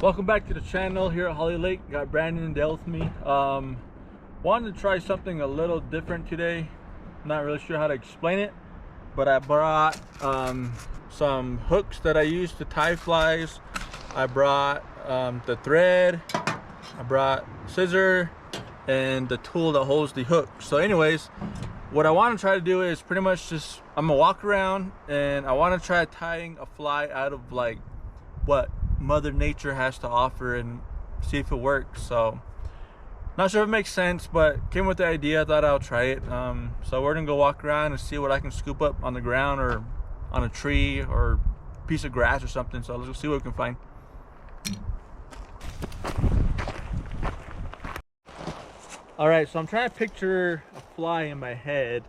Welcome back to the channel here at Holly Lake. Got Brandon and Dale with me. Wanted to try something a little different today. Not really sure how to explain it, but I brought some hooks that I use to tie flies. I brought the thread, I brought scissor, and the tool that holds the hook. So anyways, what I want to try to do is pretty much just, I'm gonna walk around and I want to try tying a fly out of like what Mother Nature has to offer and see if it works. So not sure if it makes sense, but came with the idea. I thought I'll try it. So we're gonna go walk around and see what I can scoop up on the ground or on a tree or piece of grass or something. So let's go see what we can find. All right, so I'm trying to picture a fly in my head.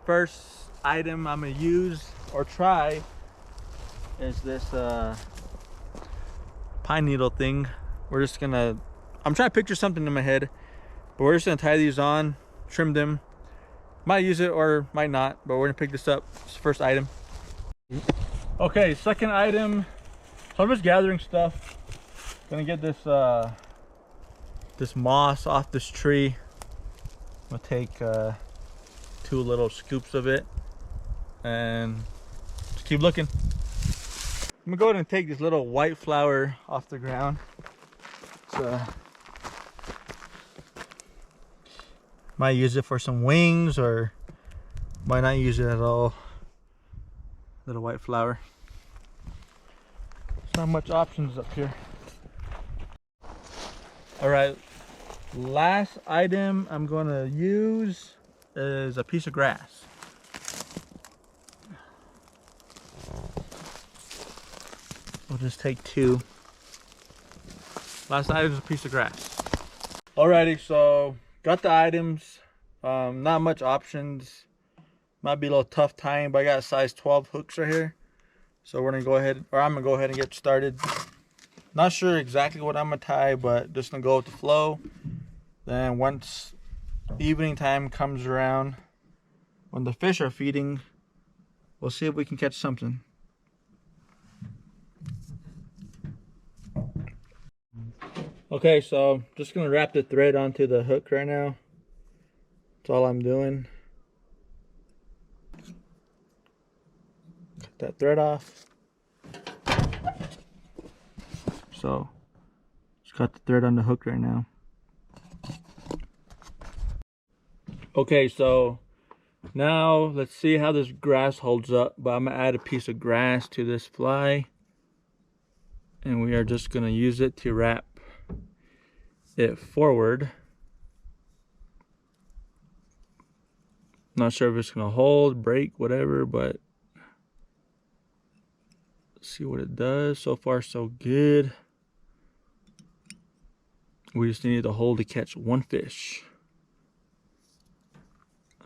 First item I'm gonna use or try is this pine needle thing. We're just gonna, I'm trying to picture something in my head, but we're just gonna tie these on, trim them. Might use it or might not, but we're gonna pick this up. It's the first item. Okay, second item. So I'm just gathering stuff. Gonna get this this moss off this tree. I'm gonna take 2 little scoops of it and just keep looking. I'm gonna go ahead and take this little white flower off the ground. So might use it for some wings or might not use it at all. Little white flower. There's not much options up here. All right, last item I'm gonna use is a piece of grass. We'll just take 2. Last item is a piece of grass. Alrighty, so got the items. Not much options. Might be a little tough tying, but I got a size 12 hooks right here. So we're gonna go ahead, or I'm gonna go ahead and get started. Not sure exactly what I'm gonna tie, but just gonna go with the flow. Then once evening time comes around, when the fish are feeding, we'll see if we can catch something. Okay, so just gonna wrap the thread onto the hook right now. That's all I'm doing. Cut that thread off. So just got the thread on the hook right now. Okay, so now let's see how this grass holds up. But I'm gonna add a piece of grass to this fly, and we are just gonna use it to wrap it forward. Not sure if it's gonna hold, break, whatever, but let's see what it does. So far so good. We just needed a hole to catch 1 fish.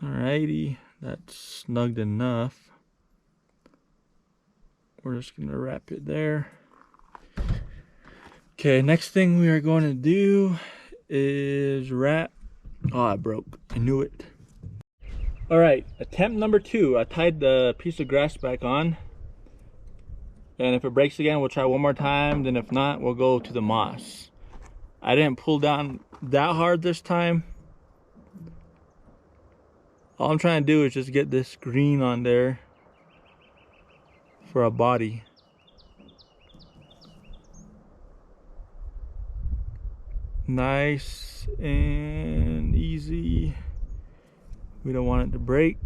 Alrighty, that's snugged enough. We're just gonna wrap it there. Okay, next thing we are going to do is wrap. Oh, it broke. I knew it. Alright, attempt number 2. I tied the piece of grass back on. And if it breaks again, we'll try one more time. Then if not, we'll go to the moss. I didn't pull down that hard this time. All I'm trying to do is just get this green on there for a body. Nice and easy. We don't want it to break.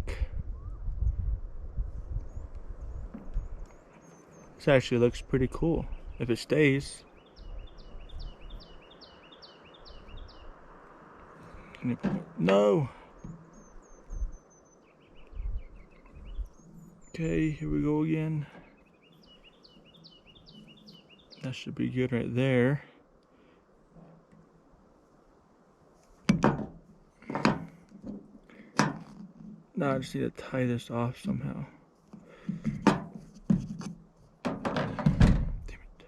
This actually looks pretty cool if it stays. No. Okay, here we go again. That should be good right there. Now I just need to tie this off somehow. Damn it.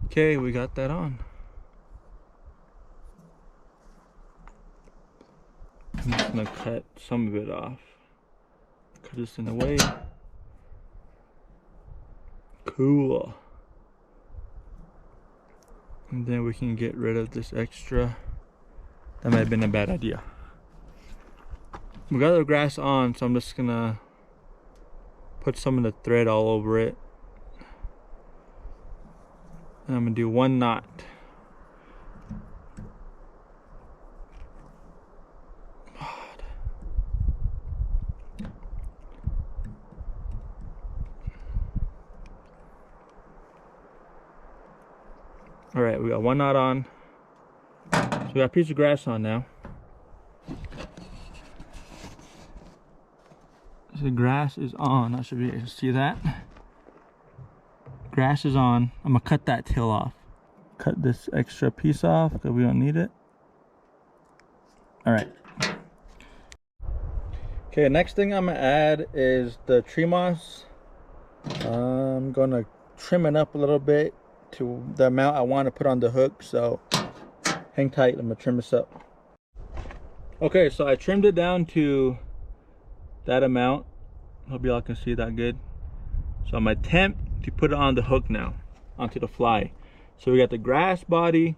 Okay, we got that on. gonna cut some of it off. Cut this in the way. Cool. And then we can get rid of this extra. That might have been a bad idea. We got the grass on, so I'm just gonna put some of the thread all over it. And I'm gonna do 1 knot. All right, we got 1 knot on. So we got a piece of grass on now. So the grass is on. I should be able to see that. Grass is on. I'm gonna cut that tail off. Cut this extra piece off because we don't need it. All right. Okay, next thing I'm gonna add is the tree moss. I'm gonna trim it up a little bit to the amount I want to put on the hook, so hang tight. I'm gonna trim this up. Okay, so I trimmed it down to that amount. Hope y'all can see that good. So I'm gonna attempt to put it on the hook now, onto the fly. So we got the grass body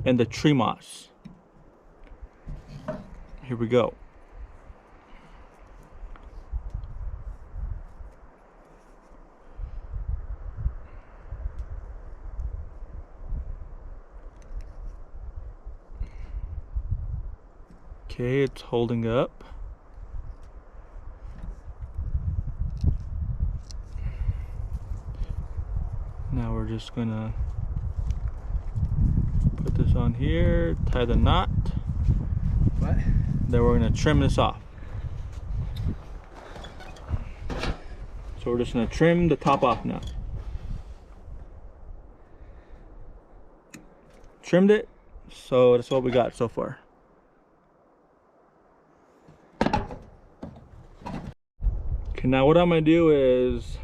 and the tree moss. Here we go. Okay, it's holding up. Now we're just gonna put this on here, tie the knot. What? Then we're gonna trim this off. So we're just gonna trim the top off now. Trimmed it, so that's what we got so far. Okay, now what I'm gonna do is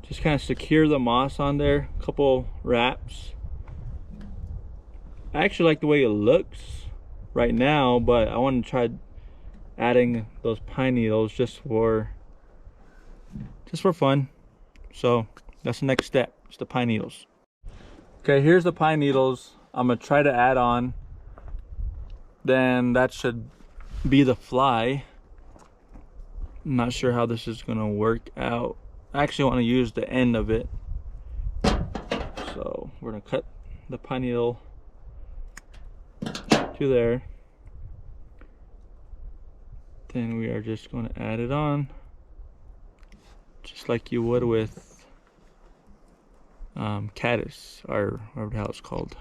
just kind of secure the moss on there, a couple wraps. I actually like the way it looks right now, but I want to try adding those pine needles just for fun. So that's the next step, it's the pine needles. Okay, here's the pine needles I'm gonna try to add on. Then that should be the fly. I'm not sure how this is gonna work out. I actually want to use the end of it. So we're gonna cut the pine needle to there. Then we are just going to add it on, just like you would with caddis, or whatever the hell it's called.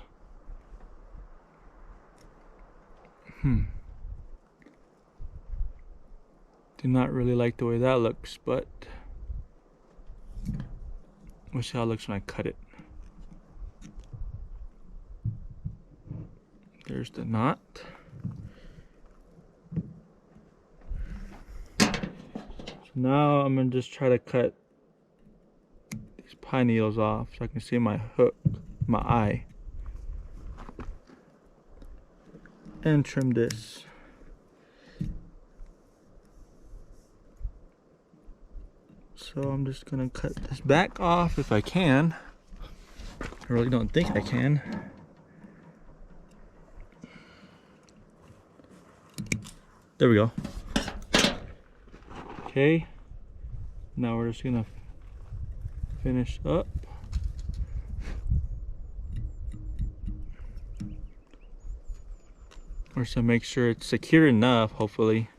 Do not really like the way that looks, but we'll see how it looks when I cut it. There's the knot. So now I'm gonna just try to cut these pine needles off so I can see my hook, my eye, and trim this. So I'm just gonna cut this back off if I can. I really don't think I can. There we go. Okay, now we're just gonna finish up. We're just gonna make sure it's secure enough, hopefully.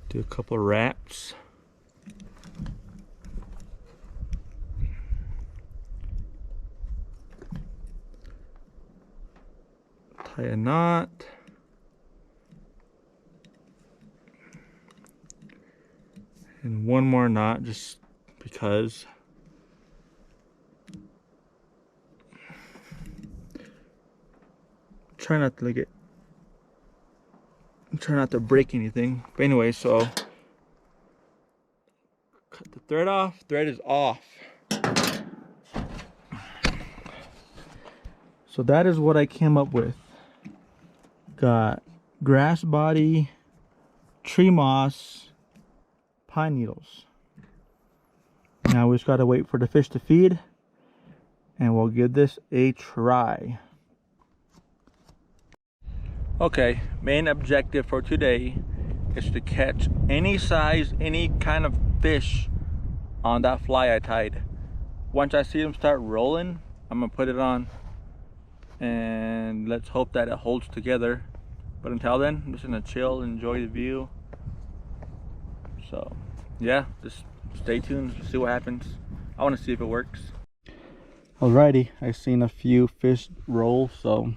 Do a couple wraps. Tie a knot. And one more knot just because. Try not to try not to break anything. But anyway, so cut the thread off. Thread is off. So that is what I came up with. Got grass body, tree moss, pine needles. Now we just gotta wait for the fish to feed, and we'll give this a try. Okay, main objective for today is to catch any size, any kind of fish on that fly I tied. Once I see them start rolling, I'm gonna put it on and let's hope that it holds together. But until then, I'm just gonna chill, enjoy the view. So yeah, just stay tuned, see what happens. I wanna see if it works. Alrighty, I've seen a few fish roll, so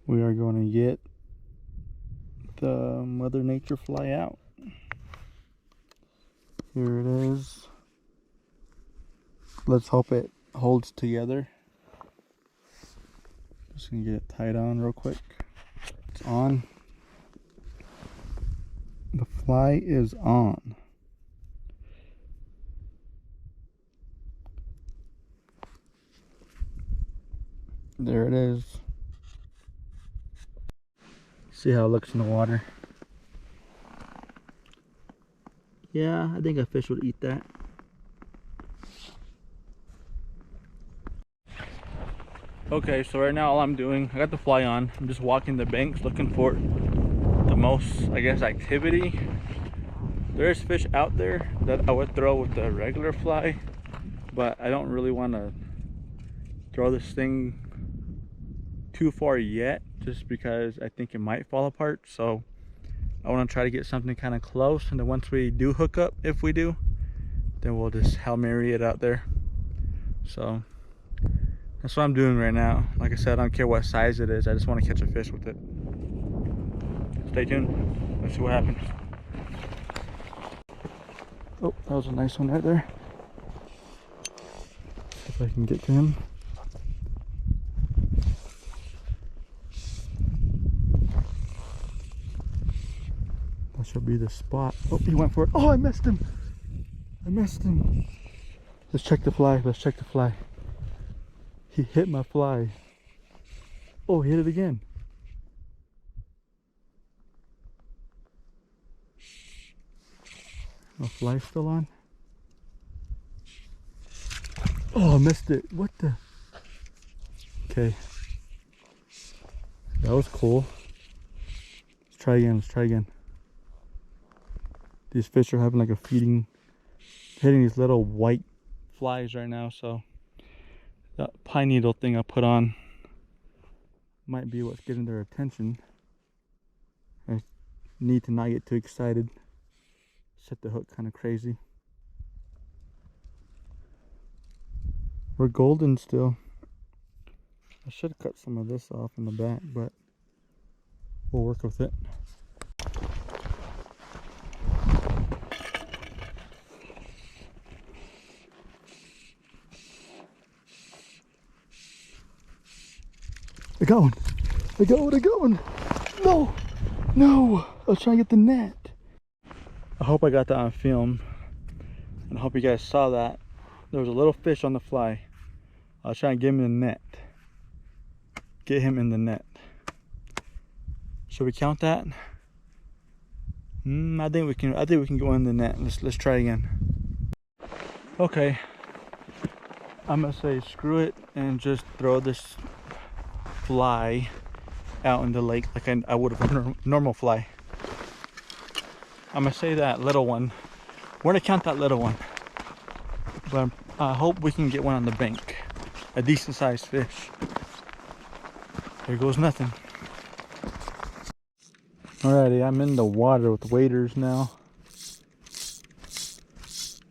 we are going to get the Mother Nature fly out. Here it is. Let's hope it holds together. Just gonna get it tied on real quick. It's on. The fly is on. There it is. See how it looks in the water. Yeah, I think a fish would eat that. Okay, so right now all I'm doing, I got the fly on. I'm just walking the banks looking for the most, I guess, activity. There's fish out there that I would throw with the regular fly, but I don't really want to throw this thing too far yet, just because I think it might fall apart. So I want to try to get something kind of close, and then once we do hook up, if we do, then we'll just Hail Mary it out there. So that's what I'm doing right now. Like I said, I don't care what size it is, I just want to catch a fish with it. Stay tuned, let's see what happens. Oh, that was a nice one right there. See if I can get to him. That should be the spot. Oh, he went for it. Oh, I missed him. I missed him. Let's check the fly. Let's check the fly. He hit my fly. Oh, he hit it again. My fly's still on. Oh, I missed it. What the? Okay. That was cool. Let's try again. Let's try again. These fish are having like a feeding, hitting these little white flies right now. So that pine needle thing I put on might be what's getting their attention. I need to not get too excited. Set the hook kind of crazy. We're golden still. I should cut some of this off in the back, but we'll work with it. I got one. I got one. I got one. No. No. I was trying to get the net. I hope I got that on film, and I hope you guys saw that. There was a little fish on the fly. I was trying to get him in the net. Get him in the net. Should we count that? I think we can. I think we can go in the net. Let's try again. Okay. I'm gonna say screw it and just throw this fly out in the lake like I would have a normal fly. I'm gonna say that little one. We're gonna count that little one, but I hope we can get one on the bank, a decent sized fish. There goes nothing. Alrighty, I'm in the water with waders now.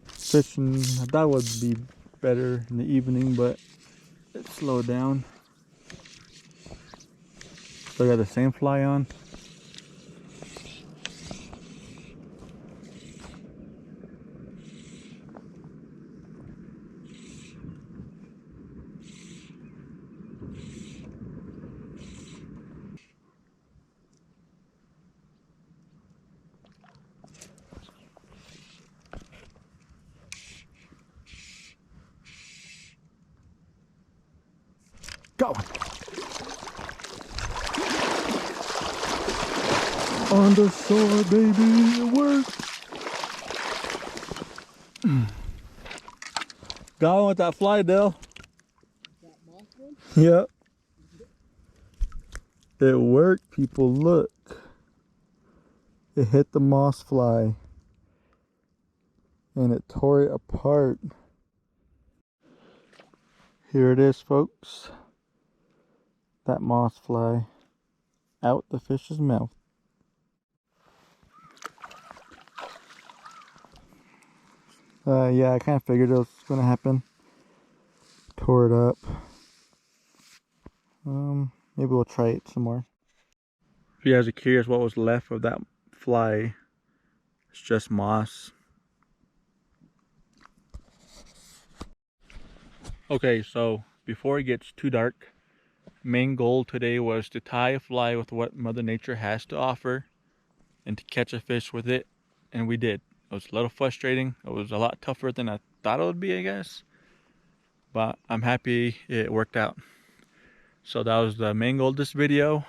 Fishing, I thought would be better in the evening, but it slowed down. Still got the same fly on. Got one. On the shore, baby, it worked. Got one with that fly, Dale. That moss one? Yep. It worked, people. Look. It hit the moss fly. And it tore it apart. Here it is, folks. That moss fly out the fish's mouth. Yeah, I kind of figured it was going to happen. Tore it up. Maybe we'll try it some more. If you guys are curious what was left of that fly, it's just moss. Okay, so before it gets too dark, main goal today was to tie a fly with what Mother Nature has to offer and to catch a fish with it, and we did. It was a little frustrating. It was a lot tougher than I thought it would be, I guess, but I'm happy it worked out. So that was the main goal of this video.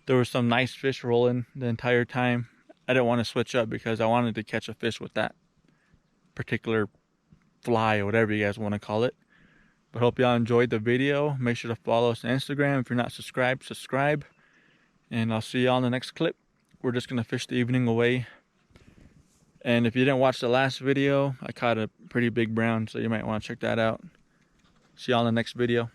There was some nice fish rolling the entire time. I didn't want to switch up because I wanted to catch a fish with that particular fly or whatever you guys want to call it. But hope y'all enjoyed the video. Make sure to follow us on Instagram. If you're not subscribed, subscribe. And I'll see y'all in the next clip. We're just going to fish the evening away. And if you didn't watch the last video, I caught a pretty big brown, so you might want to check that out. See y'all in the next video.